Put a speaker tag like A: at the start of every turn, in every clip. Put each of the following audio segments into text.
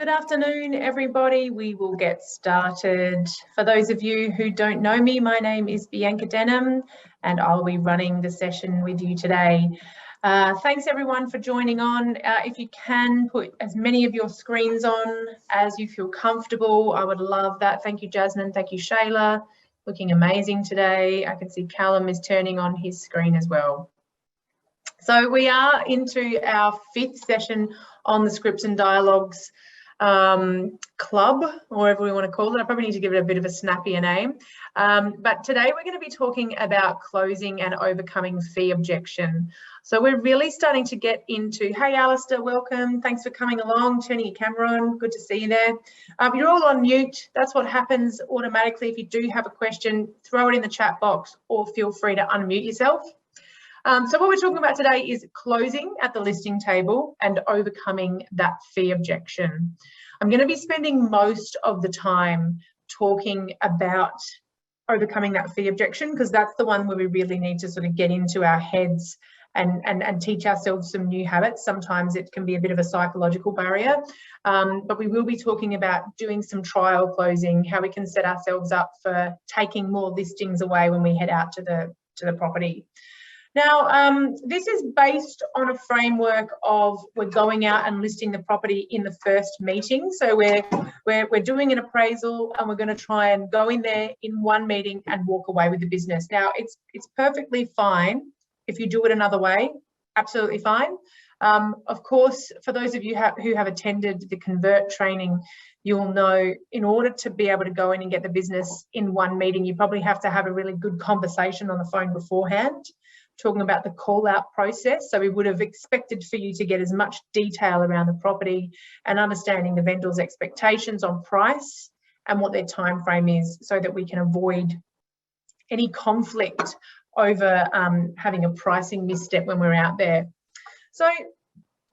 A: Good afternoon, everybody. We will get started. For those of you who don't know me, my name is Bianca Denham and I'll be running the session with you today. Thanks everyone for joining on. If you can put as many of your screens on as you feel comfortable, I would love that. Thank you, Jasmine. Thank you, Shayla. Looking amazing today. I can see Callum is turning on his screen as well. So we are into our fifth session on the Scripts and Dialogues club, or whatever we want to call it. I probably need to give it a bit of a snappier name. But today we're going to be talking about closing and overcoming fee objection. So we're really starting to get into, hey Alistair, welcome. Thanks for coming along, turning your camera on. Good to see you there. You're all on mute. That's what happens automatically. If you do have a question, throw it in the chat box or feel free to unmute yourself. So what we're talking about today is closing at the listing table and overcoming that fee objection. I'm going to be spending most of the time talking about overcoming that fee objection because that's the one where we really need to sort of get into our heads and teach ourselves some new habits. Sometimes it can be a bit of a psychological barrier, but we will be talking about doing some trial closing, how we can set ourselves up for taking more listings away when we head out to the property. Now, this is based on a framework of we're going out and listing the property in the first meeting. So we're doing an appraisal and we're going to try and go in there in one meeting and walk away with the business. Now, it's perfectly fine if you do it another way, absolutely fine. Of course, for those of you who have attended the Convert training, you'll know in order to be able to go in and get the business in one meeting, you probably have to have a really good conversation on the phone beforehand, talking about the call out process. So we would have expected for you to get as much detail around the property and understanding the vendor's expectations on price and what their time frame is so that we can avoid any conflict over having a pricing misstep when we're out there. So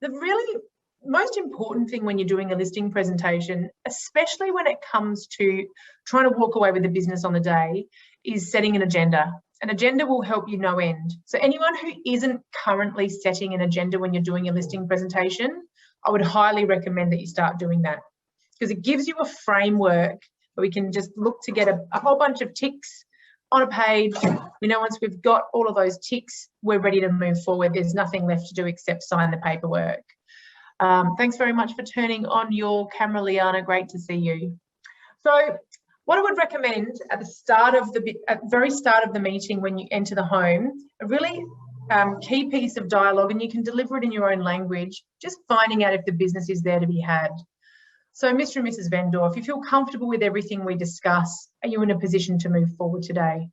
A: the really most important thing when you're doing a listing presentation, especially when it comes to trying to walk away with the business on the day, is setting an agenda. An agenda will help you no end. So anyone who isn't currently setting an agenda when you're doing a listing presentation, I would highly recommend that you start doing that because it gives you a framework where we can just look to get a whole bunch of ticks on a page. We know once we've got all of those ticks, we're ready to move forward. There's nothing left to do except sign the paperwork. Thanks very much for turning on your camera, Liana. Great to see you. So what I would recommend at the very start of the meeting when you enter the home, a really key piece of dialogue, and you can deliver it in your own language, just finding out if the business is there to be had. So Mr. and Mrs. Vendor, if you feel comfortable with everything we discuss, are you in a position to move forward today?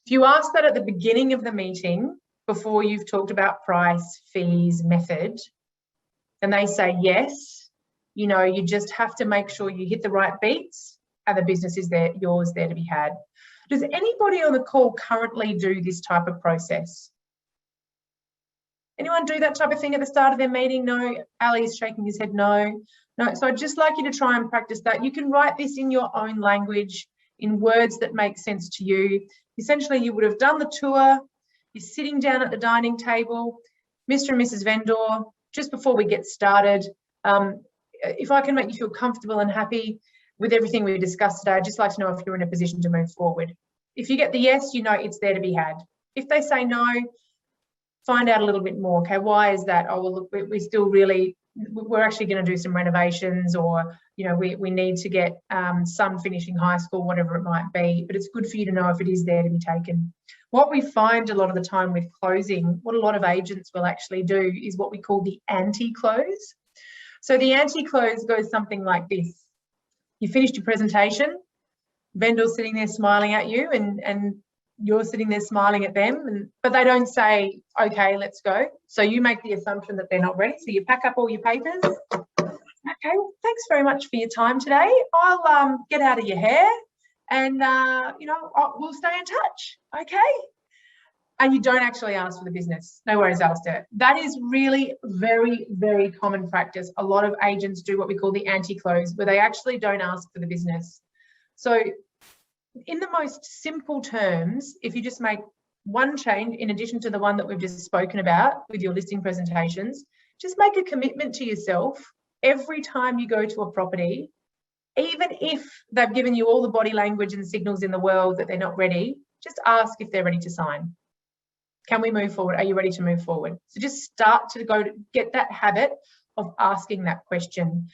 A: If you ask that at the beginning of the meeting, before you've talked about price, fees, method, and they say yes, you know, you just have to make sure you hit the right beats and the business is there, yours there to be had. Does anybody on the call currently do this type of process? Anyone do that type of thing at the start of their meeting? No. Ali is shaking his head no. No. So I'd just like you to try and practice that. You can write this in your own language, in words that make sense to you. Essentially, you would have done the tour. You're sitting down at the dining table. Mr. and Mrs. Vendor, just before we get started, if I can make you feel comfortable and happy with everything we discussed today, I'd just like to know if you're in a position to move forward. If you get the yes, you know it's there to be had. If they say no, find out a little bit more. Okay, why is that? Oh, well, look, we're actually going to do some renovations, or, you know, we need to get some finishing high school, whatever it might be. But it's good for you to know if it is there to be taken. What we find a lot of the time with closing, what a lot of agents will actually do is what we call the anti-close. So the anti-close goes something like this. You finished your presentation, vendor's sitting there smiling at you and you're sitting there smiling at them, but they don't say, okay, let's go. So you make the assumption that they're not ready. So you pack up all your papers. Okay, well, thanks very much for your time today. I'll get out of your hair and, you know, we'll stay in touch, okay? And you don't actually ask for the business. No worries, Alistair. That is really very, very common practice. A lot of agents do what we call the anti-close, where they actually don't ask for the business. So in the most simple terms, if you just make one change in addition to the one that we've just spoken about with your listing presentations, just make a commitment to yourself every time you go to a property, even if they've given you all the body language and signals in the world that they're not ready, just ask if they're ready to sign. Can we move forward? Are you ready to move forward? So just start to get that habit of asking that question.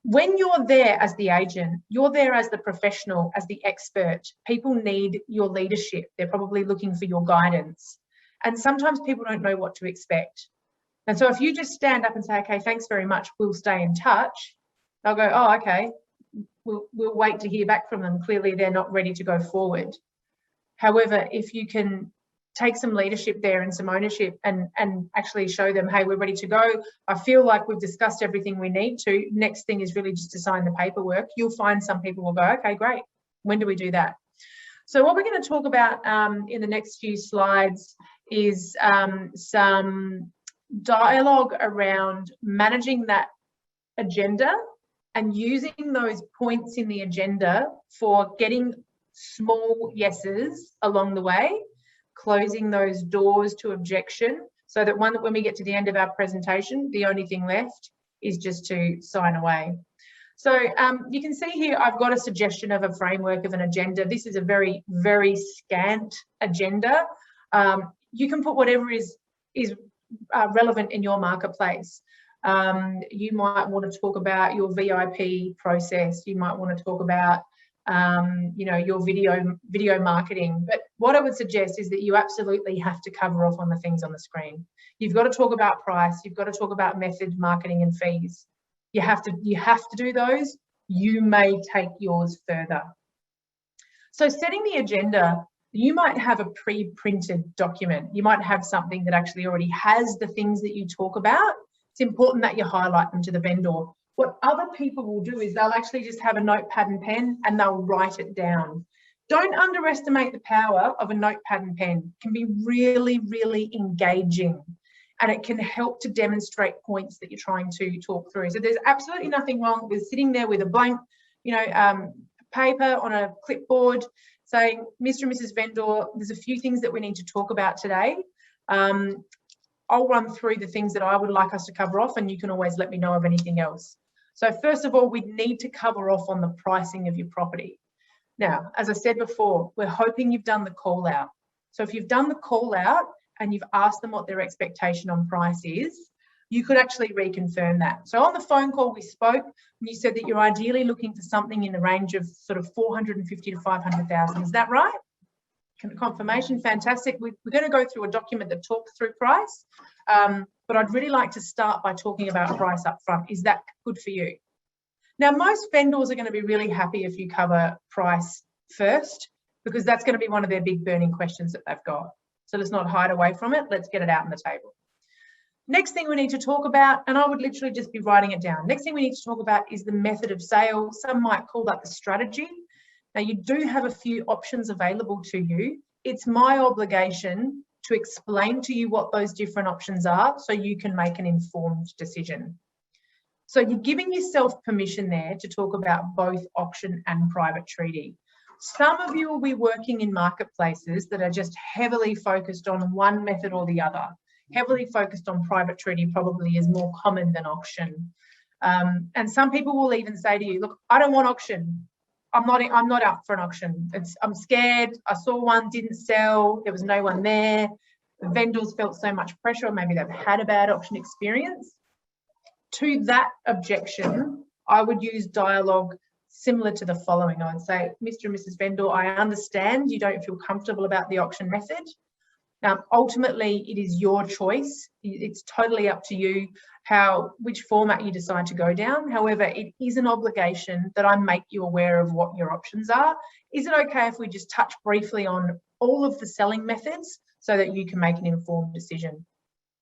A: When you're there as the agent, you're there as the professional, as the expert. People need your leadership. They're probably looking for your guidance. And sometimes people don't know what to expect. And so if you just stand up and say, okay, thanks very much, we'll stay in touch, they'll go, oh, okay, we'll wait to hear back from them. Clearly, they're not ready to go forward. However, if you can take some leadership there and some ownership and actually show them, hey, we're ready to go. I feel like we've discussed everything we need to. Next thing is really just to sign the paperwork. You'll find some people will go, okay, great. When do we do that? So what we're going to talk about in the next few slides is some dialogue around managing that agenda and using those points in the agenda for getting small yeses along the way, closing those doors to objection, so that when we get to the end of our presentation, the only thing left is just to sign away. So you can see here, I've got a suggestion of a framework of an agenda. This is a very, very scant agenda. You can put whatever is relevant in your marketplace. You might want to talk about your VIP process. You might want to talk about your video marketing. But what I would suggest is that you absolutely have to cover off on the things on the screen. You've got to talk about price. You've got to talk about method, marketing, and fees. You have to do those. You may take yours further. So setting the agenda, you might have a pre-printed document. You might have something that actually already has the things that you talk about. It's important that you highlight them to the vendor. What other people will do is they'll actually just have a notepad and pen and they'll write it down. Don't underestimate the power of a notepad and pen. It can be really, really engaging, and it can help to demonstrate points that you're trying to talk through. So there's absolutely nothing wrong with sitting there with a blank, paper on a clipboard saying, Mr. and Mrs. Vendor, there's a few things that we need to talk about today. I'll run through the things that I would like us to cover off, and you can always let me know of anything else. So first of all, we need to cover off on the pricing of your property. Now, as I said before, we're hoping you've done the call out. So if you've done the call out and you've asked them what their expectation on price is, you could actually reconfirm that. So on the phone call we spoke, and you said that you're ideally looking for something in the range of sort of 450 to 500,000. Is that right? Confirmation, fantastic. We're going to go through a document that talks through price, but I'd really like to start by talking about price up front. Is that good for you? Now, most vendors are going to be really happy if you cover price first, because that's going to be one of their big burning questions that they've got. So let's not hide away from it. Let's get it out on the table. Next thing we need to talk about, and I would literally just be writing it down. Next thing we need to talk about is the method of sale. Some might call that the strategy. Now, you do have a few options available to you. It's my obligation to explain to you what those different options are so you can make an informed decision. So you're giving yourself permission there to talk about both auction and private treaty. Some of you will be working in marketplaces that are just heavily focused on one method or the other. Heavily focused on private treaty probably is more common than auction. And some people will even say to you, look, I don't want auction. I'm not up for an auction. I'm scared. I saw one, didn't sell. There was no one there. The vendors felt so much pressure, or maybe they've had a bad auction experience. To that objection, I would use dialogue similar to the following. I would say, Mr. and Mrs. Vendor, I understand you don't feel comfortable about the auction method. Ultimately, it is your choice. It's totally up to you which format you decide to go down. However, it is an obligation that I make you aware of what your options are. Is it okay if we just touch briefly on all of the selling methods so that you can make an informed decision?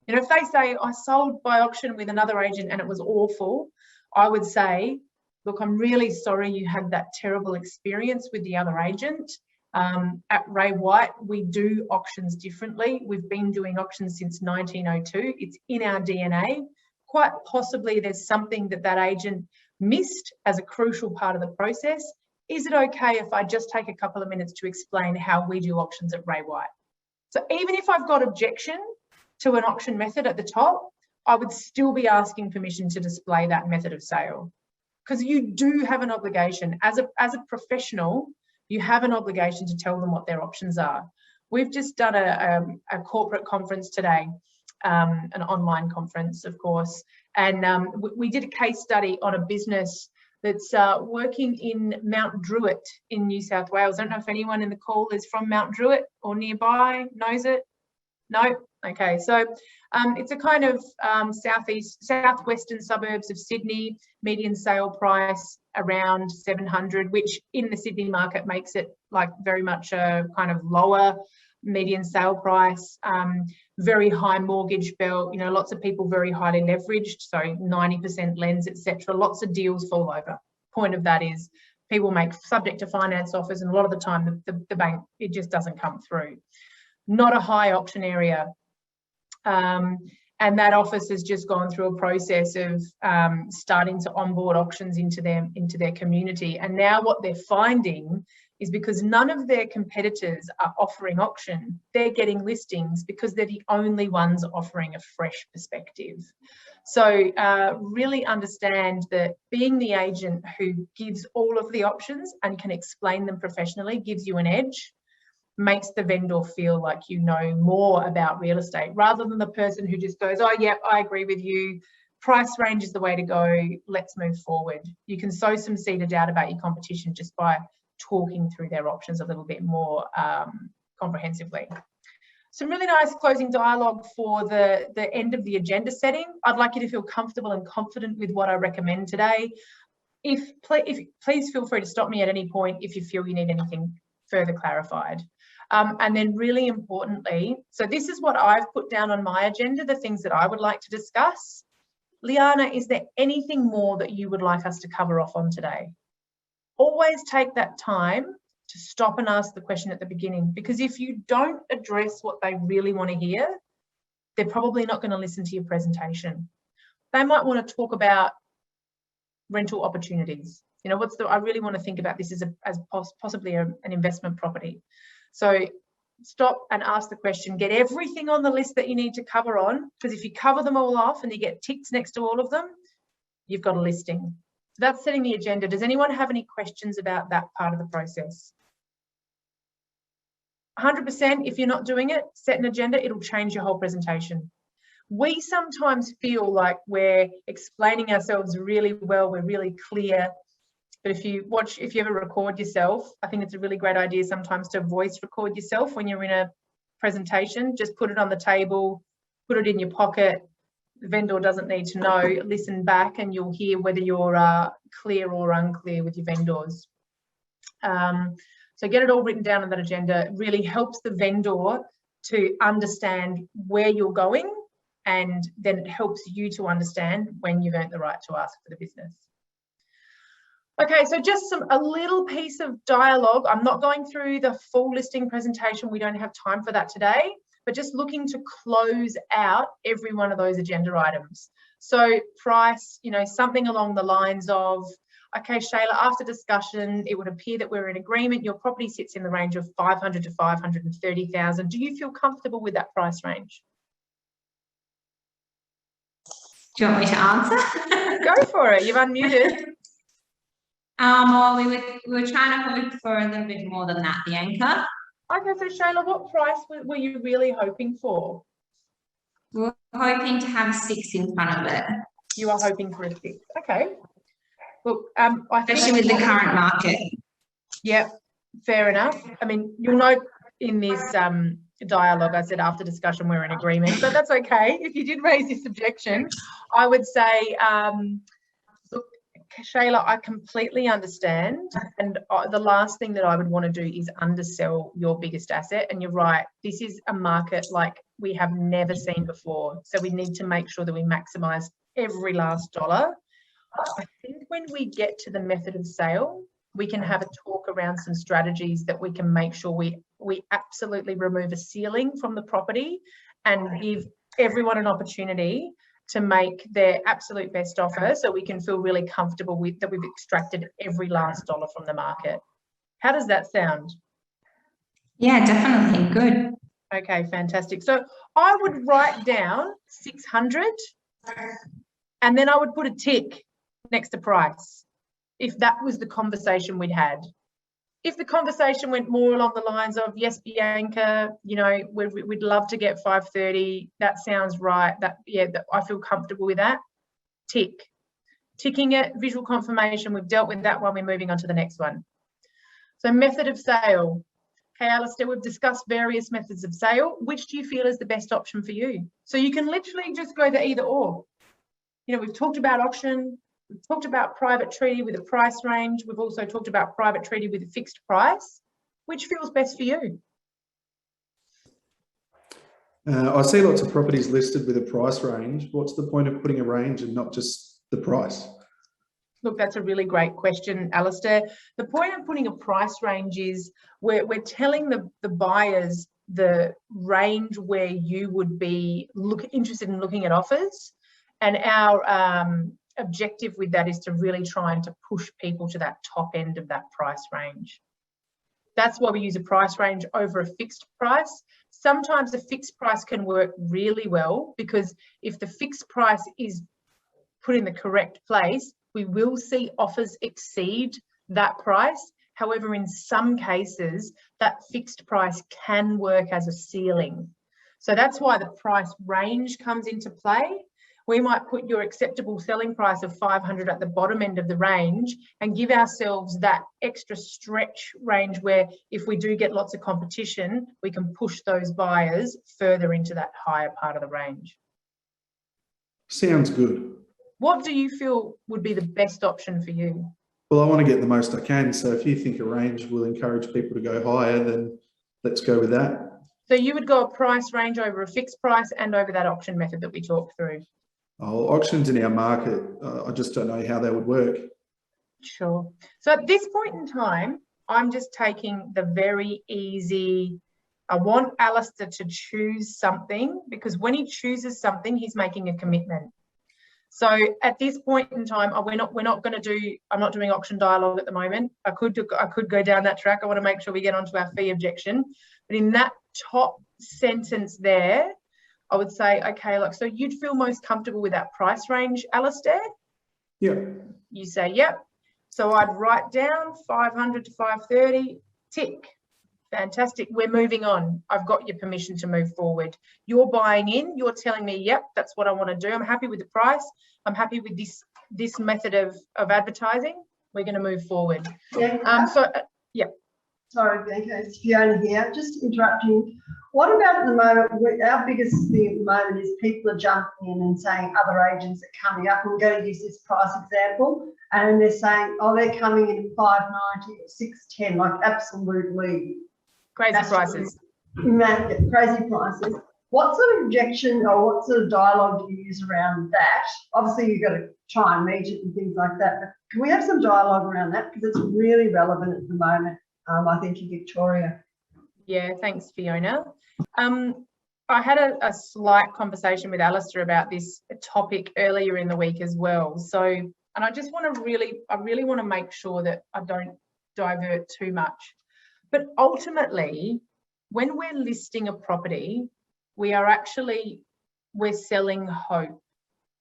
A: If they say, I sold by auction with another agent and it was awful, I would say, look, I'm really sorry you had that terrible experience with the other agent. At Ray White, we do auctions differently. We've been doing auctions since 1902. It's in our DNA. Quite possibly there's something that agent missed as a crucial part of the process. Is it okay if I just take a couple of minutes to explain how we do auctions at Ray White? So even if I've got objection to an auction method at the top, I would still be asking permission to display that method of sale, because you do have an obligation as a professional. You have an obligation to tell them what their options are. We've just done a corporate conference today, an online conference, of course, and we did a case study on a business that's working in Mount Druitt in New South Wales. I don't know if anyone in the call is from Mount Druitt or nearby, knows it? No? Okay, so it's a kind of southwestern suburbs of Sydney, median sale price around 700, which in the Sydney market makes it like very much a kind of lower median sale price, very high mortgage bill, you know, lots of people very highly leveraged, so 90% lends, etc. Lots of deals fall over. Point of that is people make subject to finance offers, and a lot of the time the bank, it just doesn't come through. Not a high auction area. And that office has just gone through a process of starting to onboard auctions into their community. And now what they're finding is, because none of their competitors are offering auction, they're getting listings because they're the only ones offering a fresh perspective. So really understand that being the agent who gives all of the options and can explain them professionally gives you an edge, makes the vendor feel like you know more about real estate, rather than the person who just goes, oh, yeah, I agree with you. Price range is the way to go. Let's move forward. You can sow some seed of doubt about your competition just by talking through their options a little bit more comprehensively. Some really nice closing dialogue for the end of the agenda setting. I'd like you to feel comfortable and confident with what I recommend today. Please feel free to stop me at any point if you feel you need anything further clarified. And then really importantly, so this is what I've put down on my agenda, the things that I would like to discuss. Liana, is there anything more that you would like us to cover off on today? Always take that time to stop and ask the question at the beginning, because if you don't address what they really want to hear, they're probably not going to listen to your presentation. They might want to talk about rental opportunities. You know, I really want to think about this as possibly an investment property. So stop and ask the question, get everything on the list that you need to cover on, because if you cover them all off and you get ticks next to all of them, you've got a listing. So that's setting the agenda. Does anyone have any questions about that part of the process? 100%, if you're not doing it, set an agenda, it'll change your whole presentation. We sometimes feel like we're explaining ourselves really well, we're really clear. But if you ever record yourself, I think it's a really great idea sometimes to voice record yourself when you're in a presentation. Just put it on the table, put it in your pocket. The vendor doesn't need to know. Listen back and you'll hear whether you're clear or unclear with your vendors. So get it all written down on that agenda. It really helps the vendor to understand where you're going, and then it helps you to understand when you've earned the right to ask for the business. Okay, so just a little piece of dialogue. I'm not going through the full listing presentation. We don't have time for that today, but just looking to close out every one of those agenda items. So price, you know, something along the lines of, okay, Shayla, after discussion, it would appear that we're in agreement. Your property sits in the range of 500 to 530,000. Do you feel comfortable with that price range?
B: Do you want me to answer?
A: Go for it. You've unmuted.
B: Well, we were trying to hope for a little bit more than that, Bianca.
A: Okay, so Shayla, what price were you really hoping for?
B: We were hoping to have 6 in front of it.
A: You are hoping for a 6. Okay. Look,
B: especially with the current market.
A: Yeah, fair enough. I mean, you'll note in this dialogue, I said after discussion we're in agreement, but that's okay. If you did raise this objection, I would say, look, Shayla, I completely understand, and the last thing that I would want to do is undersell your biggest asset. And you're right, this is a market like we have never seen before, so we need to make sure that we maximise every last dollar. I think when we get to the method of sale, we can have a talk around some strategies that we can make sure we absolutely remove a ceiling from the property and give everyone an opportunity to make their absolute best offer, so we can feel really comfortable with that we've extracted every last dollar from the market. How does that sound?
B: Yeah, definitely. Good.
A: Okay, fantastic. So I would write down 600 And then I would put a tick next to price if that was the conversation we'd had. If the conversation went more along the lines of, yes, Bianca, you know, we'd love to get 530. That sounds right. I feel comfortable with that. Tick. Ticking it, visual confirmation. We've dealt with that one. We're moving on to the next one. So method of sale. Okay, Alistair, we've discussed various methods of sale. Which do you feel is the best option for you? So you can literally just go the either or. You know, we've talked about auction. We've talked about private treaty with a price range. We've also talked about private treaty with a fixed price. Which feels best for you?
C: I see lots of properties listed with a price range. What's the point of putting a range and not just the price?
A: Look, that's a really great question, Alistair. The point of putting a price range is we're telling the buyers the range where you would be interested in looking at offers. And our objective with that is to really try and to push people to that top end of that price range. That's why we use a price range over a fixed price. Sometimes a fixed price can work really well, because if the fixed price is put in the correct place, we will see offers exceed that price. However, in some cases, that fixed price can work as a ceiling. So that's why the price range comes into play. We might put your acceptable selling price of 500 at the bottom end of the range and give ourselves that extra stretch range where if we do get lots of competition, we can push those buyers further into that higher part of the range.
C: Sounds good.
A: What do you feel would be the best option for you?
C: Well, I want to get the most I can. So if you think a range will encourage people to go higher, then let's go with that.
A: So you would go a price range over a fixed price and over that auction method that we talked through?
C: Oh, auctions in our market, I just don't know how they would work.
A: Sure. So at this point in time, I'm just taking the very easy, I want Alistair to choose something, because when he chooses something, he's making a commitment. So at this point in time, we're not going to do, I'm not doing auction dialogue at the moment. I could go down that track. I want to make sure we get onto our fee objection. But in that top sentence there, I would say, okay, look, so you'd feel most comfortable with that price range, Alistair?
C: Yeah.
A: You say, yep. So I'd write down 500 to 530, tick. Fantastic. We're moving on. I've got your permission to move forward. You're buying in. You're telling me, yep, that's what I want to do. I'm happy with the price. I'm happy with this method of advertising. We're going to move forward.
D: Yeah.
A: Yeah.
D: Sorry, Bianca, it's Fiona here. Just interrupting. What about at the moment, our biggest thing at the moment is people are jumping in and saying other agents are coming up. I'm going to use this price example. And they're saying, oh, they're coming in at 590 or 610, like absolutely
A: crazy prices.
D: Crazy prices. What sort of objection or what sort of dialogue do you use around that? Obviously, you've got to try and meet it and things like that. But can we have some dialogue around that? Because it's really relevant at the moment, I think, in Victoria.
A: Yeah, thanks, Fiona. I had a slight conversation with Alistair about this topic earlier in the week as well. So, and I just want to I really want to make sure that I don't divert too much. But ultimately, when we're listing a property, we're selling hope.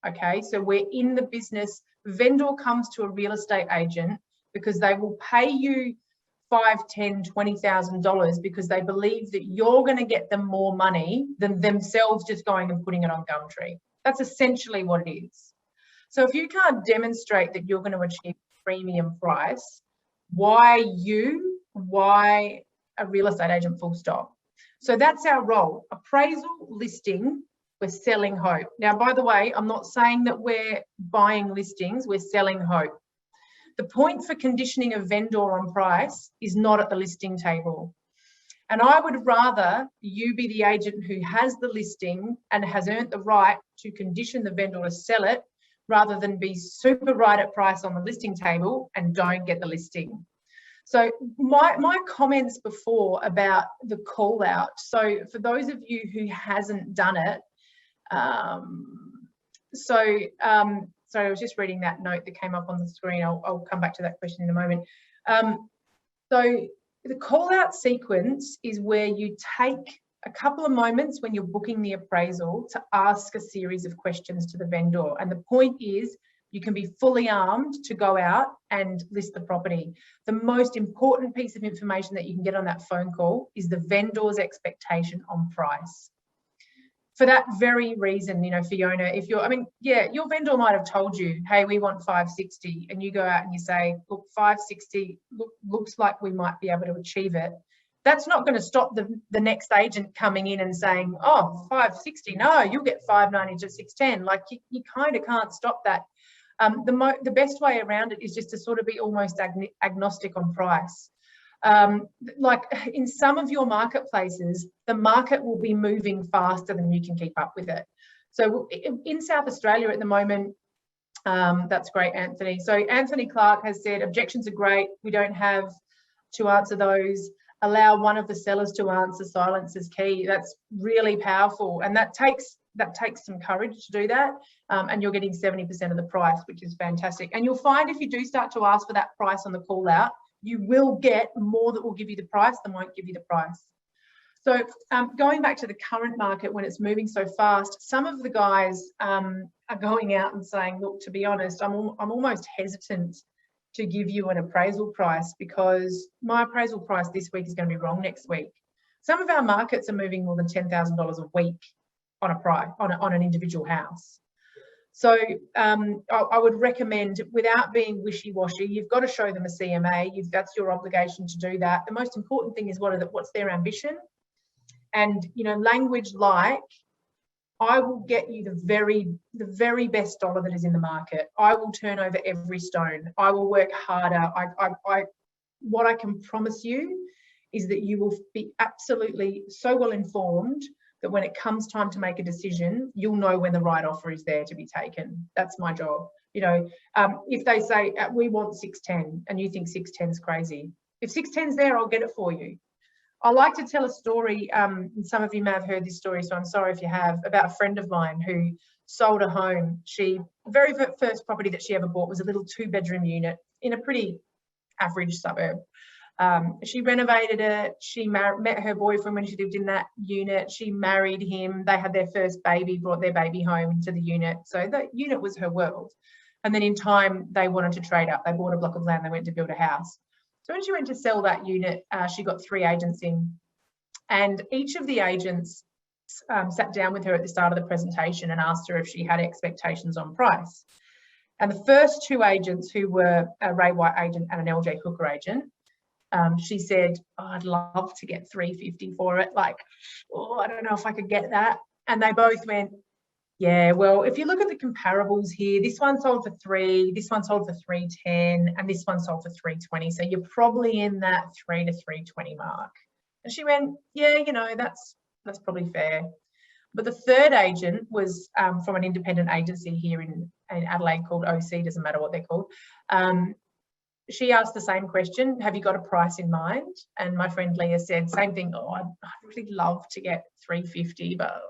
A: Okay, so we're in the business. Vendor comes to a real estate agent because they will pay you $5,000, $10,000, $20,000 because they believe that you're going to get them more money than themselves just going and putting it on Gumtree. That's essentially what it is. So if you can't demonstrate that you're going to achieve a premium price, why a real estate agent, full stop? So that's our role. Appraisal, listing, we're selling hope. Now, by the way, I'm not saying that we're buying listings, we're selling hope. The point for conditioning a vendor on price is not at the listing table. And I would rather you be the agent who has the listing and has earned the right to condition the vendor to sell it, rather than be super right at price on the listing table and don't get the listing. So my comments before about the call out. So for those of you who hasn't done it, sorry, I was just reading that note that came up on the screen. I'll come back to that question in a moment. So the call out sequence is where you take a couple of moments when you're booking the appraisal to ask a series of questions to the vendor. And the point is, you can be fully armed to go out and list the property. The most important piece of information that you can get on that phone call is the vendor's expectation on price. For that very reason, you know, Fiona, if you're, I mean, yeah, your vendor might have told you, hey, we want 560, and you go out and you say, look, 560 looks like we might be able to achieve it. That's not going to stop the next agent coming in and saying, oh, 560, no, you'll get 590 to 610. Like you kind of can't stop that. The best way around it is just to sort of be almost agnostic on price. Like in some of your marketplaces, the market will be moving faster than you can keep up with it. So in South Australia at the moment, that's great, Anthony. So Anthony Clark has said, objections are great. We don't have to answer those. Allow one of the sellers to answer, silence is key. That's really powerful. And that takes some courage to do that. And you're getting 70% of the price, which is fantastic. And you'll find if you do start to ask for that price on the call out, you will get more that will give you the price than won't give you the price. So going back to the current market when it's moving so fast, some of the guys are going out and saying, look, to be honest, I'm almost hesitant to give you an appraisal price because my appraisal price this week is going to be wrong next week. Some of our markets are moving more than $10,000 a week on a price, on an individual house. So I would recommend, without being wishy-washy, you've got to show them a CMA. That's your obligation to do that. The most important thing is what's their ambition. And, you know, language like, I will get you the very best dollar that is in the market. I will turn over every stone. I will work harder. What I can promise you is that you will be absolutely so well informed that when it comes time to make a decision, you'll know when the right offer is there to be taken. That's my job. You know, if they say, we want 610 and you think 610 is crazy, if 610 is there, I'll get it for you. I like to tell a story, and some of you may have heard this story, so I'm sorry if you have, about a friend of mine who sold a home. Very first property that she ever bought was a little 2-bedroom unit in a pretty average suburb. She renovated it. She met her boyfriend when she lived in that unit. She married him. They had their first baby, brought their baby home into the unit. So the unit was her world. And then in time, they wanted to trade up. They bought a block of land. They went to build a house. So when she went to sell that unit, she got 3 agents in. And each of the agents sat down with her at the start of the presentation and asked her if she had expectations on price. And the first 2 agents, who were a Ray White agent and an LJ Hooker agent, she said, oh, I'd love to get 350 for it. Like, oh, I don't know if I could get that. And they both went, yeah, well, if you look at the comparables here, this one sold for 3, this one sold for 310, and this one sold for 320. So you're probably in that 3 to 320 mark. And she went, yeah, you know, that's probably fair. But the third agent was from an independent agency here in Adelaide called OC, doesn't matter what they're called. She asked the same question, have you got a price in mind? And my friend Leah said, same thing, oh, I'd really love to get 350, but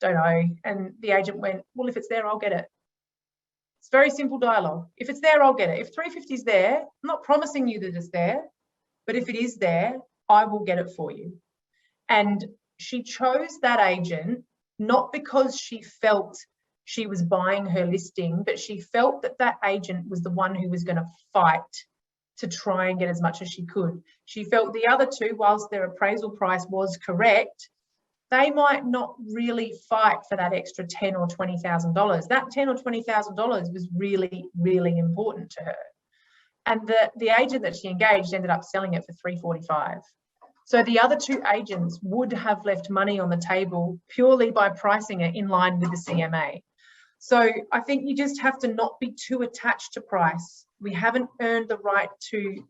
A: don't know. And the agent went, well, if it's there, I'll get it. It's very simple dialogue. If it's there, I'll get it. If 350 is there, I'm not promising you that it's there, but if it is there, I will get it for you. And she chose that agent not because she felt she was buying her listing, but she felt that that agent was the one who was going to fight to try and get as much as she could. She felt the other 2, whilst their appraisal price was correct, they might not really fight for that extra $10,000 or $20,000. That $10,000 or $20,000 was really, really important to her. And the agent that she engaged ended up selling it for $345. So the other 2 agents would have left money on the table purely by pricing it in line with the CMA. So I think you just have to not be too attached to price. We haven't earned the right to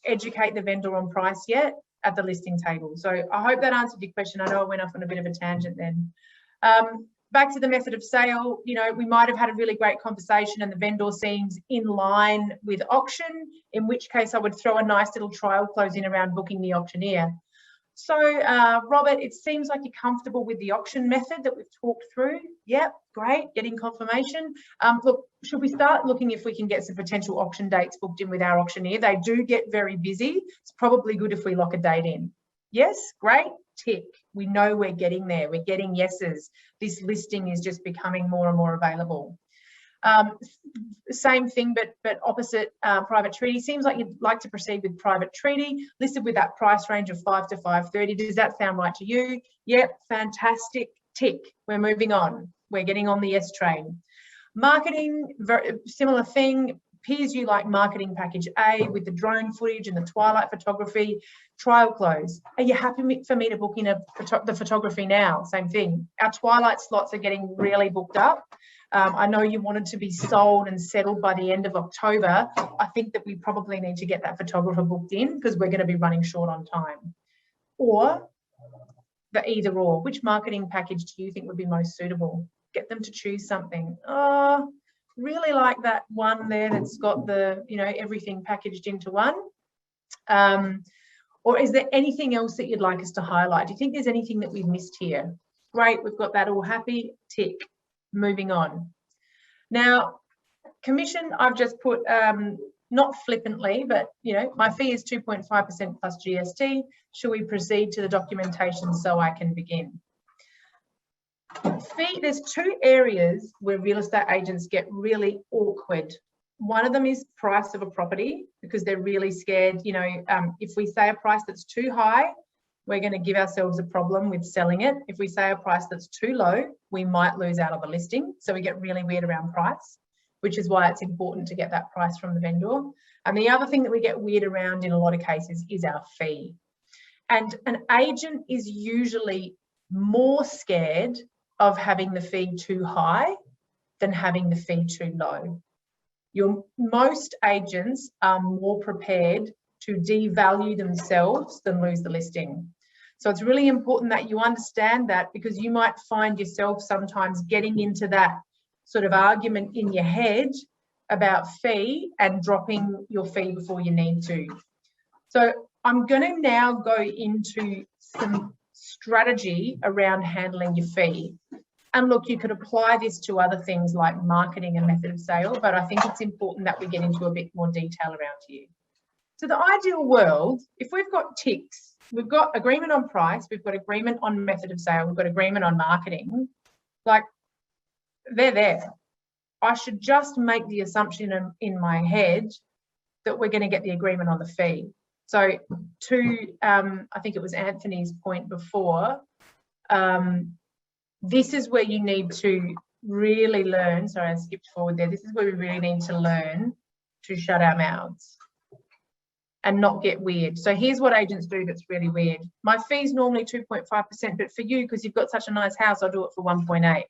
A: educate the vendor on price yet at the listing table. So I hope that answered your question. I know I went off on a bit of a tangent then. Back to the method of sale, you know, we might have had a really great conversation and the vendor seems in line with auction, in which case I would throw a nice little trial close in around booking the auctioneer. So, Robert, it seems like you're comfortable with the auction method that we've talked through. Yep, great, getting confirmation. Look, should we start looking if we can get some potential auction dates booked in with our auctioneer? They do get very busy. It's probably good if we lock a date in. Yes, great. tick. We know we're getting there. We're getting yeses. This listing is just becoming more and more available. Same thing, but opposite private treaty. Seems like you'd like to proceed with private treaty, listed with that price range of 5 to 530. Does that sound right to you? Yep, fantastic, tick. We're moving on. We're getting on the yes train. Marketing, very similar thing. Appears you like marketing package A with the drone footage and the twilight photography. Trial close. Are you happy for me to book in the photography now? Same thing. Our twilight slots are getting really booked up. I know you wanted to be sold and settled by the end of October. I think that we probably need to get that photographer booked in because we're going to be running short on time. Or the either or. Which marketing package do you think would be most suitable? Get them to choose something. Oh, really like that one there that's got the, you know, everything packaged into one. Or is there anything else that you'd like us to highlight? Do you think there's anything that we've missed here? Great, we've got that all happy, tick. Moving on. Now, commission, I've just put, not flippantly, but, you know, my fee is 2.5% plus GST. Should we proceed to the documentation so I can begin? Fee, there's two areas where real estate agents get really awkward. One of them is price of a property, because they're really scared, you know, if we say a price that's too high, we're going to give ourselves a problem with selling it. If we say a price that's too low, we might lose out on the listing. So we get really weird around price, which is why it's important to get that price from the vendor. And the other thing that we get weird around in a lot of cases is our fee. And an agent is usually more scared of having the fee too high than having the fee too low. Most agents are more prepared to devalue themselves than lose the listing. So it's really important that you understand that, because you might find yourself sometimes getting into that sort of argument in your head about fee and dropping your fee before you need to. So I'm going to now go into some strategy around handling your fee. And look, you could apply this to other things like marketing and method of sale, but I think it's important that we get into a bit more detail around here. So the ideal world, if we've got ticks, we've got agreement on price, we've got agreement on method of sale, we've got agreement on marketing, like they're there. I should just make the assumption in my head that we're going to get the agreement on the fee. So to, I think it was Anthony's point before, this is where you need to really learn, sorry, I skipped forward there. This is where we really need to learn to shut our mouths and not get weird. So here's what agents do that's really weird. My fee's normally 2.5%, but for you, because you've got such a nice house, I'll do it for 1.8.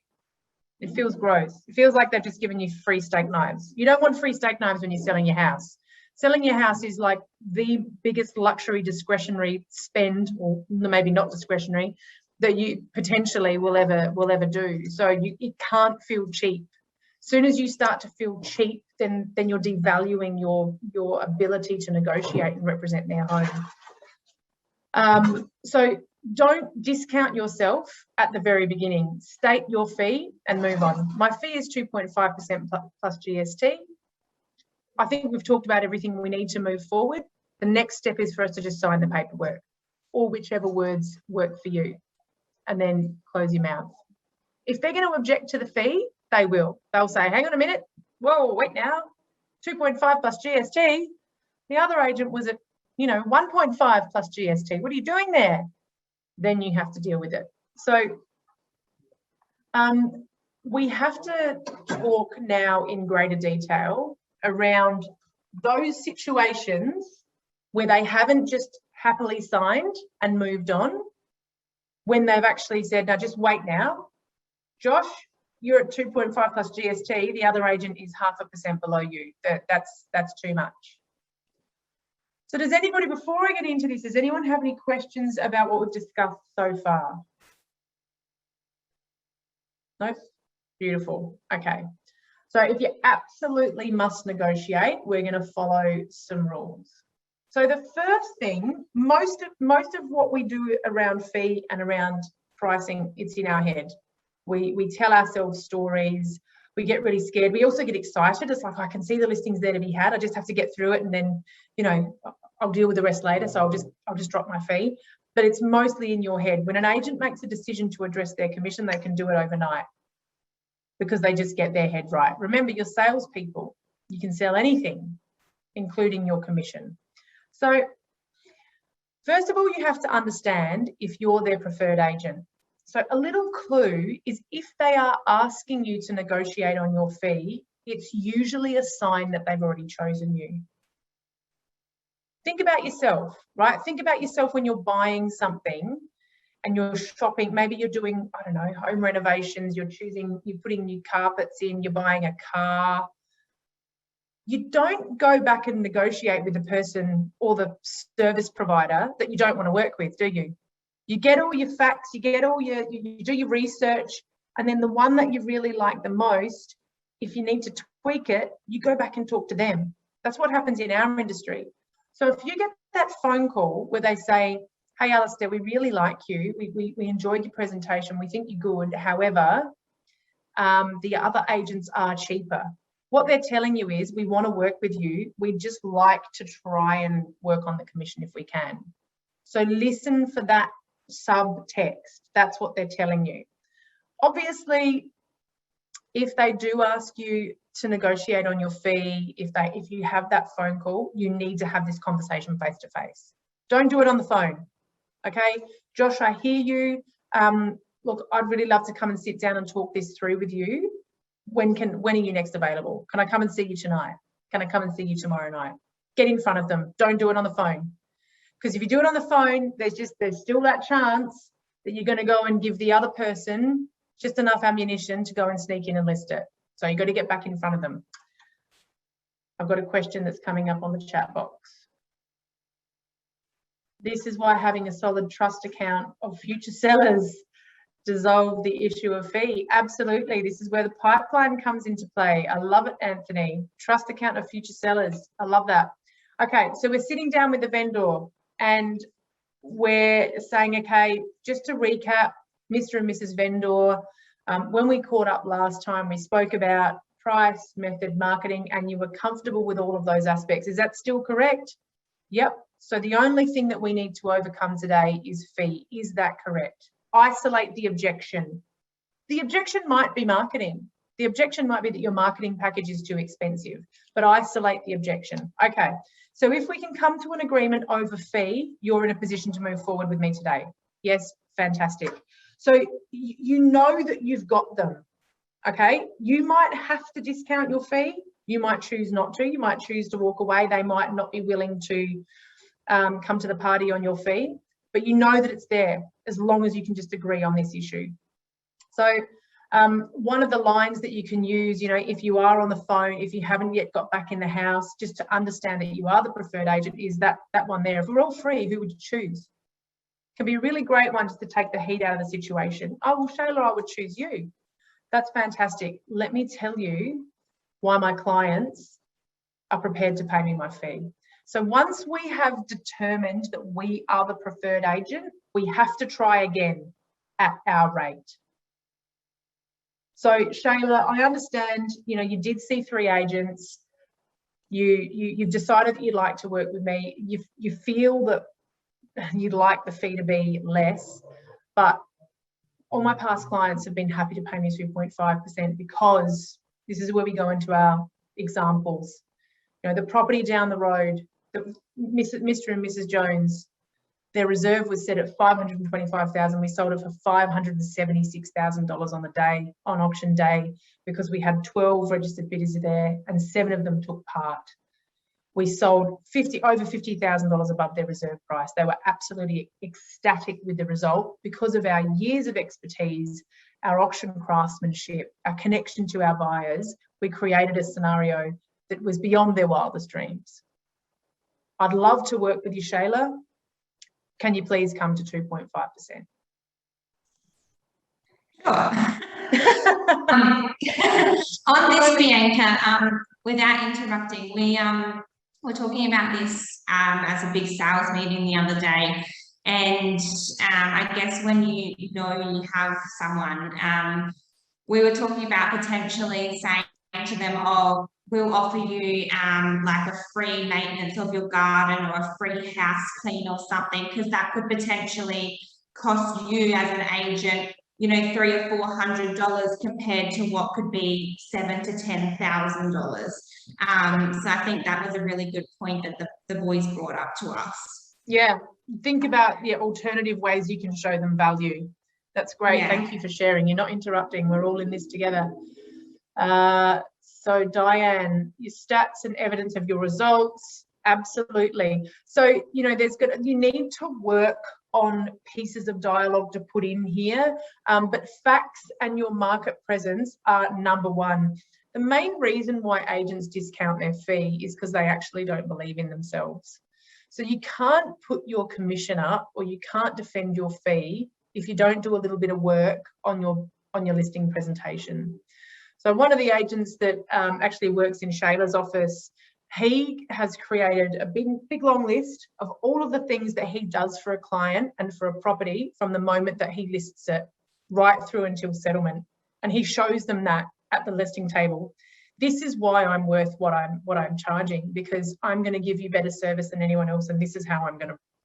A: It feels gross. It feels like they've just given you free steak knives. You don't want free steak knives when you're selling your house. Selling your house is like the biggest luxury discretionary spend, or maybe not discretionary, that you potentially will ever do. So it can't feel cheap. As soon as you start to feel cheap, then you're devaluing your ability to negotiate and represent their home. So don't discount yourself at the very beginning. State your fee and move on. My fee is 2.5% plus GST. I think we've talked about everything we need to move forward. The next step is for us to just sign the paperwork, or whichever words work for you, and then close your mouth. If they're going to object to the fee, they will. They'll say, hang on a minute. Whoa, wait now. 2.5 plus GST. The other agent was at, 1.5 plus GST. What are you doing there? Then you have to deal with it. So we have to talk now in greater detail around those situations where they haven't just happily signed and moved on, when they've actually said, now just wait now. Josh, you're at 2.5 plus GST. The other agent is 0.5% below you. That's too much. So does anybody, before I get into this, does anyone have any questions about what we've discussed so far? No? Beautiful. Okay. So if you absolutely must negotiate, we're going to follow some rules. So the first thing, most of what we do around fee and around pricing, it's in our head. We tell ourselves stories. We get really scared. We also get excited. It's like, I can see the listings there to be had. I just have to get through it, and then, I'll deal with the rest later. So I'll just drop my fee. but it's mostly in your head. When an agent makes a decision to address their commission, they can do it overnight because they just get their head right. Remember, you're salespeople. You can sell anything, including your commission. So first of all, you have to understand if you're their preferred agent. So a little clue is if they are asking you to negotiate on your fee, it's usually a sign that they've already chosen you. Think about yourself, right? Think about yourself when you're buying something and you're shopping. Maybe you're doing, I don't know, home renovations, you're putting new carpets in, you're buying a car. You don't go back and negotiate with the person or the service provider that you don't want to work with, do you? You get all your facts, you do your research, and then the one that you really like the most, if you need to tweak it, you go back and talk to them. That's what happens in our industry. So if you get that phone call where they say, hey, Alistair, we really like you. We enjoyed your presentation. We think you're good. However, the other agents are cheaper. What they're telling you is, we want to work with you. We'd just like to try and work on the commission if we can. So listen for that subtext. That's what they're telling you. Obviously, if they do ask you to negotiate on your fee, if you have that phone call, you need to have this conversation face to face. Don't do it on the phone. Okay, Josh, I hear you. Look, I'd really love to come and sit down and talk this through with you. When are you next available? Can I come and see you tonight? Can I come and see you tomorrow night? Get in front of them. Don't do it on the phone. Because if you do it on the phone, there's still that chance that you're going to go and give the other person just enough ammunition to go and sneak in and list it. So you've got to get back in front of them. I've got a question that's coming up on the chat box. This is why having a solid trust account of future sellers dissolve the issue of fee. Absolutely. This is where the pipeline comes into play. I love it, Anthony. Trust account of future sellers. I love that. Okay, so we're sitting down with the vendor and we're saying, okay, just to recap, Mr. and Mrs. Vendor, when we caught up last time, we spoke about price, method, marketing, and you were comfortable with all of those aspects. Is that still correct? Yep. So the only thing that we need to overcome today is fee. Is that correct? Isolate the objection. The objection might be marketing. The objection might be that your marketing package is too expensive, but isolate the objection. Okay, so if we can come to an agreement over fee, you're in a position to move forward with me today. Yes, fantastic. So you know that you've got them, okay? You might have to discount your fee. You might choose not to. You might choose to walk away. They might not be willing to come to the party on your fee, but you know that it's there as long as you can just agree on this issue. So one of the lines that you can use, you know, if you are on the phone, if you haven't yet got back in the house, just to understand that you are the preferred agent, is that one there. If we're all free, who would you choose? Can be a really great one just to take the heat out of the situation. Oh, well, Shayla, I would choose you. That's fantastic. Let me tell you why my clients are prepared to pay me my fee. So once we have determined that we are the preferred agent, we have to try again at our rate. So Shayla, I understand, you know, you did see 3 agents. You've decided that you'd like to work with me. You feel that you'd like the fee to be less, but all my past clients have been happy to pay me 2.5% because this is where we go into our examples. You know, the property down the road, Mr. and Mrs. Jones, their reserve was set at $525,000. We sold it for $576,000 on the day, on auction day, because we had 12 registered bidders there and 7 of them took part. We sold over $50,000 above their reserve price. They were absolutely ecstatic with the result because of our years of expertise, our auction craftsmanship, our connection to our buyers. We created a scenario that was beyond their wildest dreams. I'd love to work with you, Shayla. Can you please come to 2.5%?
B: Sure. On this, Bianca, without interrupting, we were talking about this as a big sales meeting the other day, and I guess when you know you have someone, we were talking about potentially saying to them, oh, we'll offer you like a free maintenance of your garden or a free house clean or something, because that could potentially cost you as an agent, you know, $300 or $400 compared to what could be $7,000 to $10,000. So I think that was a really good point that the boys brought up to us.
A: Yeah, think about alternative ways you can show them value. That's great.
B: Yeah.
A: Thank you for sharing. You're not interrupting. We're all in this together. So Diane, your stats and evidence of your results, absolutely. So, you know, you need to work on pieces of dialogue to put in here, but facts and your market presence are number one. The main reason why agents discount their fee is because they actually don't believe in themselves. So you can't put your commission up, or you can't defend your fee if you don't do a little bit of work on your listing presentation. So one of the agents that actually works in Shayla's office, he has created a big long list of all of the things that he does for a client and for a property from the moment that he lists it right through until settlement, and he shows them that at the listing table. This is why I'm worth what I'm charging, because I'm going to give you better service than anyone else, and this is how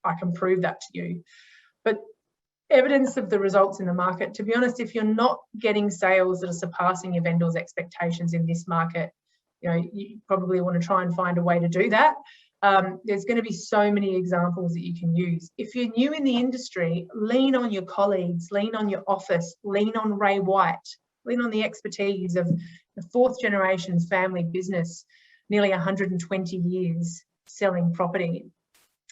A: I can prove that to you. But evidence of the results in the market, to be honest, if you're not getting sales that are surpassing your vendors' expectations in this market, you know, you probably want to try and find a way to do that. There's going to be so many examples that you can use. If you're new in the industry, lean on your colleagues, lean on your office, lean on Ray White, lean on the expertise of the fourth generation family business, nearly 120 years selling property.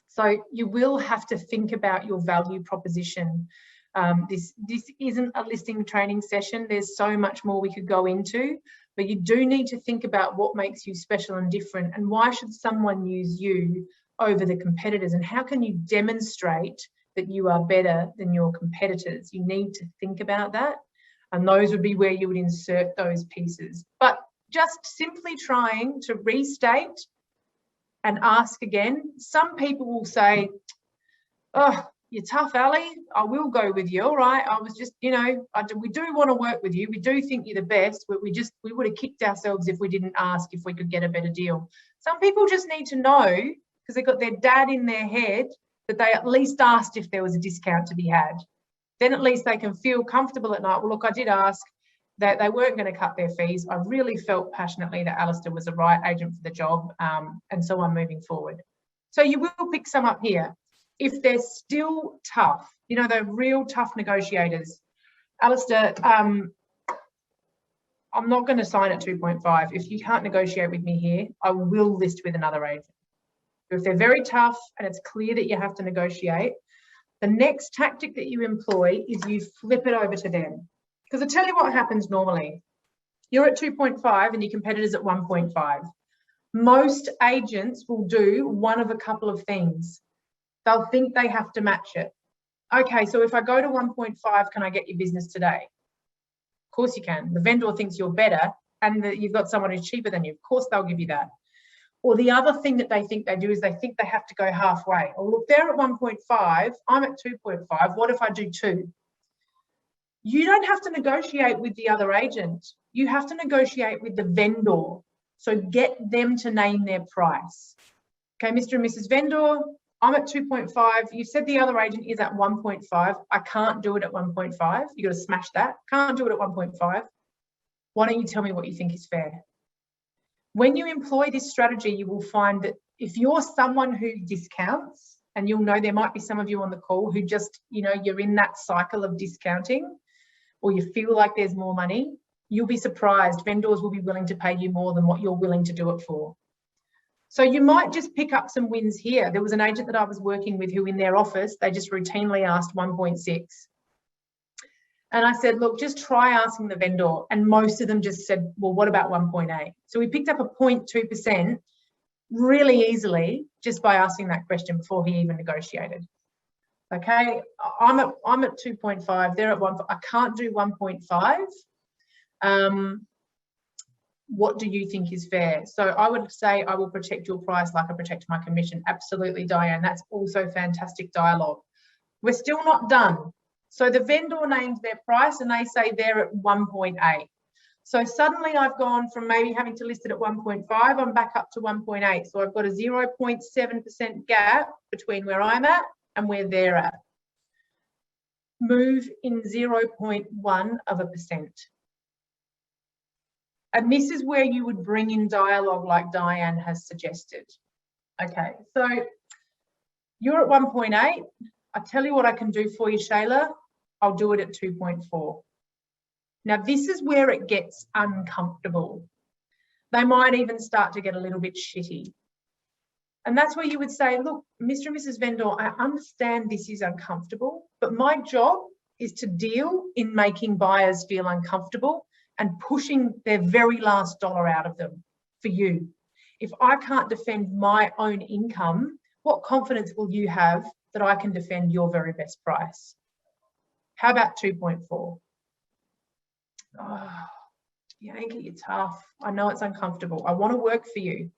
A: So you will have to think about your value proposition. This isn't a listing training session. There's so much more we could go into, but you do need to think about what makes you special and different, and why should someone use you over the competitors, and how can you demonstrate that you are better than your competitors? You need to think about that, and those would be where you would insert those pieces. But just simply trying to restate and ask again. Some people will say, oh, you're tough, Ali. I will go with you. All right. I was just, you know, we do want to work with you. We do think you're the best, but we would have kicked ourselves if we didn't ask if we could get a better deal. Some people just need to know, because they've got their dad in their head, that they at least asked if there was a discount to be had. Then at least they can feel comfortable at night. Well, look, I did ask. That they weren't going to cut their fees. I really felt passionately that Alistair was the right agent for the job, and so I'm moving forward. So you will pick some up here. If they're still tough, you know, they're real tough negotiators. Alistair, I'm not going to sign at 2.5. If you can't negotiate with me here, I will list with another agent. If they're very tough and it's clear that you have to negotiate, the next tactic that you employ is you flip it over to them. Because I tell you what happens normally. You're at 2.5 and your competitor's at 1.5. Most agents will do one of a couple of things. They'll think they have to match it. Okay, so if I go to 1.5, can I get your business today? Of course you can. The vendor thinks you're better and that you've got someone who's cheaper than you. Of course they'll give you that. Or the other thing that they think they do is they think they have to go halfway. Oh, look, they're at 1.5, I'm at 2.5. What if I do 2? You don't have to negotiate with the other agent. You have to negotiate with the vendor. So get them to name their price. Okay, Mr. and Mrs. Vendor, I'm at 2.5. You said the other agent is at 1.5. I can't do it at 1.5. You got to smash that. Can't do it at 1.5. Why don't you tell me what you think is fair? When you employ this strategy, you will find that if you're someone who discounts, and you'll know there might be some of you on the call who just, you know, you're in that cycle of discounting, or you feel like there's more money, you'll be surprised. Vendors will be willing to pay you more than what you're willing to do it for. So you might just pick up some wins here. There was an agent that I was working with who in their office, they just routinely asked 1.6. And I said, look, just try asking the vendor. And most of them just said, well, what about 1.8? So we picked up a 0.2% really easily just by asking that question before he even negotiated. Okay, I'm at 2.5, they're at 1. I can't do 1.5. What do you think is fair? So I would say I will protect your price like I protect my commission. Absolutely, Diane. That's also fantastic dialogue. We're still not done. So the vendor names their price and they say they're at 1.8. So suddenly I've gone from maybe having to list it at 1.5, I'm back up to 1.8. So I've got a 0.7% gap between where I'm at and where they're at. Move in 0.1%. And this is where you would bring in dialogue like Diane has suggested. Okay, so you're at 1.8. I tell you what I can do for you, Shayla. I'll do it at 2.4. Now, this is where it gets uncomfortable. They might even start to get a little bit shitty. And that's where you would say, look, Mr. and Mrs. Vendor, I understand this is uncomfortable, but my job is to deal in making buyers feel uncomfortable and pushing their very last dollar out of them for you. If I can't defend my own income, what confidence will you have that I can defend your very best price? How about 2.4? Oh, Bianca, you're tough. I know it's uncomfortable. I want to work for you.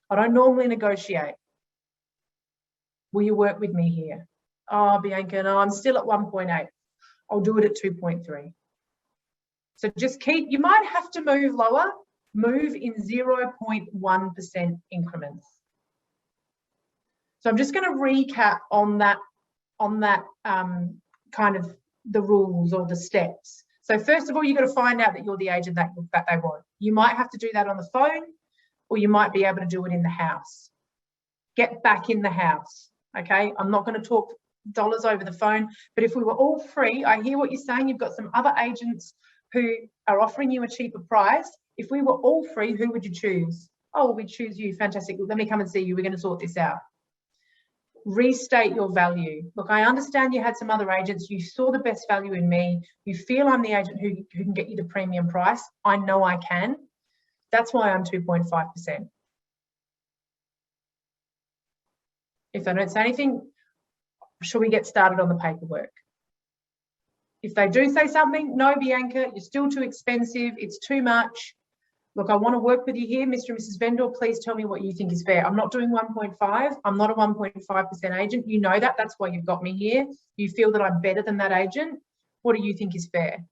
A: I don't normally negotiate. Will you work with me here? Oh, Bianca, no, I'm still at 1.8. I'll do it at 2.3. So just keep, you might have to move lower, move in 0.1% increments. So I'm just going to recap on that kind of the rules or the steps. So first of all, you've got to find out that you're the agent that they want. You might have to do that on the phone, or you might be able to do it in the house. Get back in the house, okay? I'm not going to talk dollars over the phone, but if we were all free, I hear what you're saying, you've got some other agents who are offering you a cheaper price. If we were all free, who would you choose? Oh, well, we choose you, fantastic. Let me come and see you, we're going to sort this out. Restate your value. Look, I understand you had some other agents, you saw the best value in me, you feel I'm the agent who can get you the premium price. I know I can. That's why I'm 2.5%. If they don't say anything, shall we get started on the paperwork? If they do say something, no, Bianca, you're still too expensive, it's too much. Look, I want to work with you here, Mr. and Mrs. Vendor, please tell me what you think is fair. I'm not doing 1.5, I'm not a 1.5% agent. You know that, that's why you've got me here. You feel that I'm better than that agent. What do you think is fair?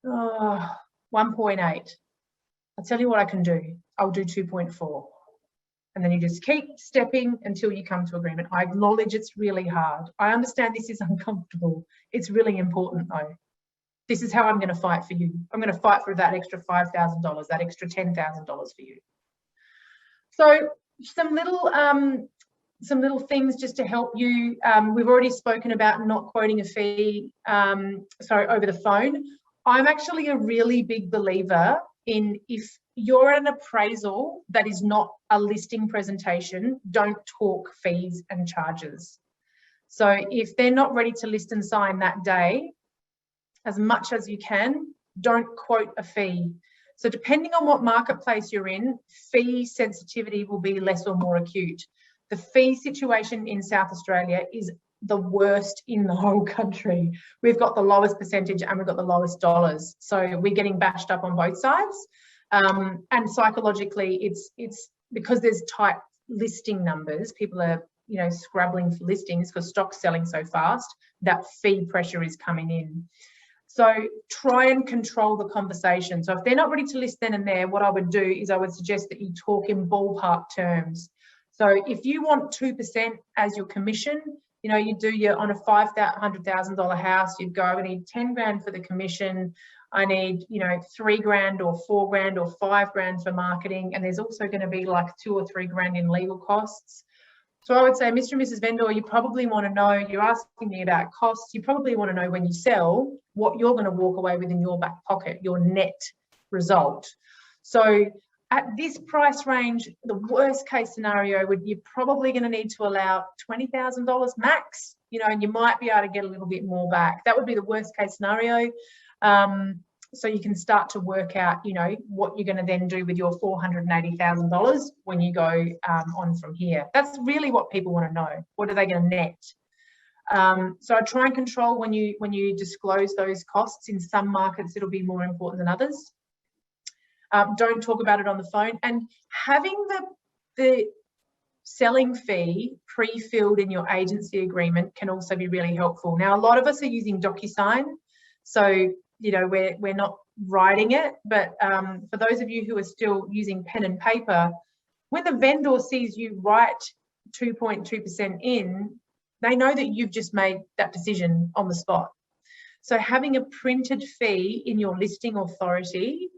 A: Oh, 1.8. I'll tell you what I can do. I'll do 2.4. And then you just keep stepping until you come to agreement. I acknowledge it's really hard. I understand this is uncomfortable. It's really important though. This is how I'm going to fight for you. I'm going to fight for that extra $5,000, that extra $10,000 for you. So some little things just to help you. We've already spoken about not quoting a fee, over the phone. I'm actually a really big believer in, if you're at an appraisal that is not a listing presentation, don't talk fees and charges. So if they're not ready to list and sign that day, as much as you can, don't quote a fee. So depending on what marketplace you're in, fee sensitivity will be less or more acute. The fee situation in South Australia is the worst in the whole country. We've got the lowest percentage and we've got the lowest dollars. So we're getting bashed up on both sides. And psychologically, it's because there's tight listing numbers, people are, scrabbling for listings because stock's selling so fast, that fee pressure is coming in. So try and control the conversation. So if they're not ready to list then and there, what I would do is I would suggest that you talk in ballpark terms. So if you want 2% as your commission, you do on a $500,000 house, you'd go, I need 10 grand for the commission. I need, 3 grand or 4 grand or 5 grand for marketing. And there's also going to be like 2 or 3 grand in legal costs. So I would say, Mr. and Mrs. Vendor, you probably want to know, you're asking me about costs. You probably want to know when you sell what you're going to walk away with in your back pocket, your net result. So at this price range, the worst case scenario would, you're probably going to need to allow $20,000 max, and you might be able to get a little bit more back. That would be the worst case scenario. So you can start to work out, what you're going to then do with your $480,000 when you go on from here. That's really what people want to know. What are they going to net? So I try and control when you disclose those costs. In some markets, it'll be more important than others. Don't talk about it on the phone, and having the selling fee pre-filled in your agency agreement can also be really helpful. Now, a lot of us are using DocuSign. So you know, we're not writing it, but for those of you who are still using pen and paper, when the vendor sees you write 2.2% in, they know that you've just made that decision on the spot. So having a printed fee in your listing authority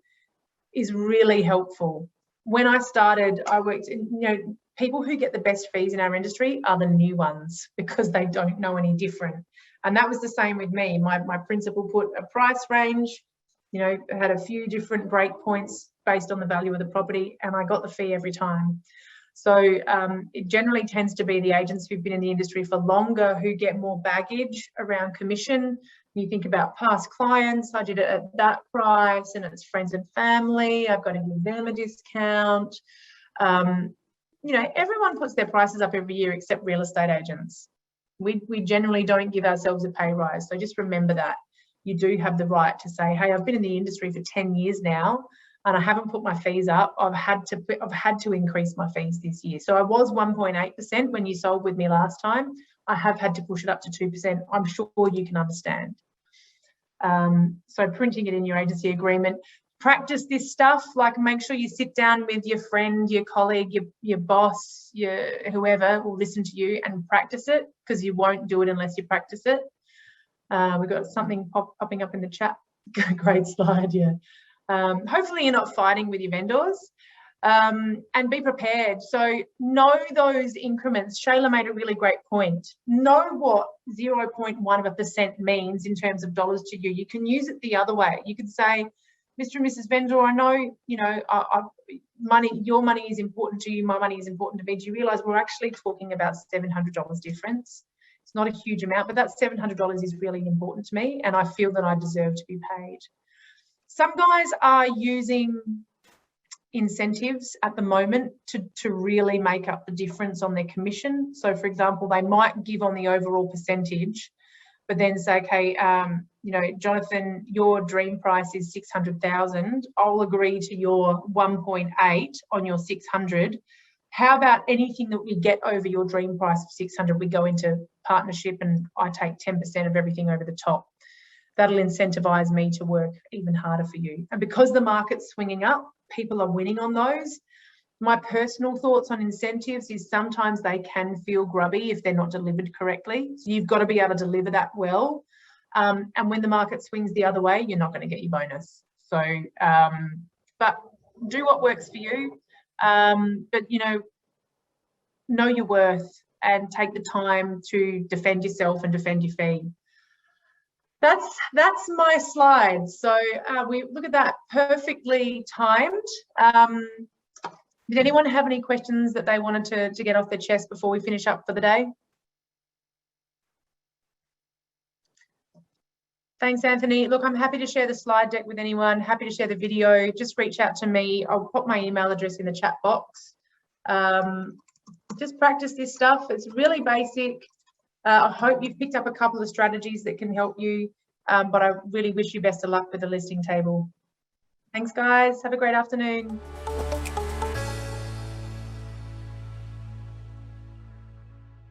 A: is really helpful. When I started, I worked in, you know, people who get the best fees in our industry are the new ones because they don't know any different. And that was the same with me. My principal put a price range, you know, had a few different break points based on the value of the property, and I got the fee every time. So it generally tends to be the agents who've been in the industry for longer who get more baggage around commission. You think about past clients, I did it at that price, and it's friends and family, I've got to give them a discount. You know, everyone puts their prices up every year except real estate agents. We generally don't give ourselves a pay rise. So just remember that. You do have the right to say, hey, I've been in the industry for 10 years now and I haven't put my fees up. I've had to increase my fees this year. So I was 1.8% when you sold with me last time. I have had to push it up to 2%. I'm sure you can understand. So printing it in your agency agreement. Practice this stuff, like make sure you sit down with your friend, your colleague, your boss, whoever will listen to you and practice it, because you won't do it unless you practice it. We've got something popping up in the chat. Great slide, yeah. Hopefully you're not fighting with your vendors, and be prepared. So know those increments. Shayla made a really great point. Know what 0.1% means in terms of dollars to you. You can use it the other way. You could say, Mr. and Mrs. Vendor, I know, you know, your money is important to you, my money is important to me. Do you realise we're actually talking about $700 difference? It's not a huge amount, but that $700 is really important to me, and I feel that I deserve to be paid. Some guys are using incentives at the moment to really make up the difference on their commission. So, for example, they might give on the overall percentage, but then say, okay, you know, Jonathan, your dream price is 600,000. I'll agree to your 1.8 on your 600. How about anything that we get over your dream price of 600, we go into partnership and I take 10% of everything over the top. That'll incentivize me to work even harder for you. And because the market's swinging up, people are winning on those. My personal thoughts on incentives is sometimes they can feel grubby if they're not delivered correctly. So you've got to be able to deliver that well. And when the market swings the other way, you're not going to get your bonus. So, but do what works for you. But, you know your worth and take the time to defend yourself and defend your fee. That's my slide. So we look at that, perfectly timed. Did anyone have any questions that they wanted to get off their chest before we finish up for the day? Thanks, Anthony. Look, I'm happy to share the slide deck with anyone, happy to share the video. Just reach out to me. I'll pop my email address in the chat box. Just practice this stuff. It's really basic. I hope you've picked up a couple of strategies that can help you, but I really wish you best of luck with the listing table. Thanks, guys. Have a great afternoon.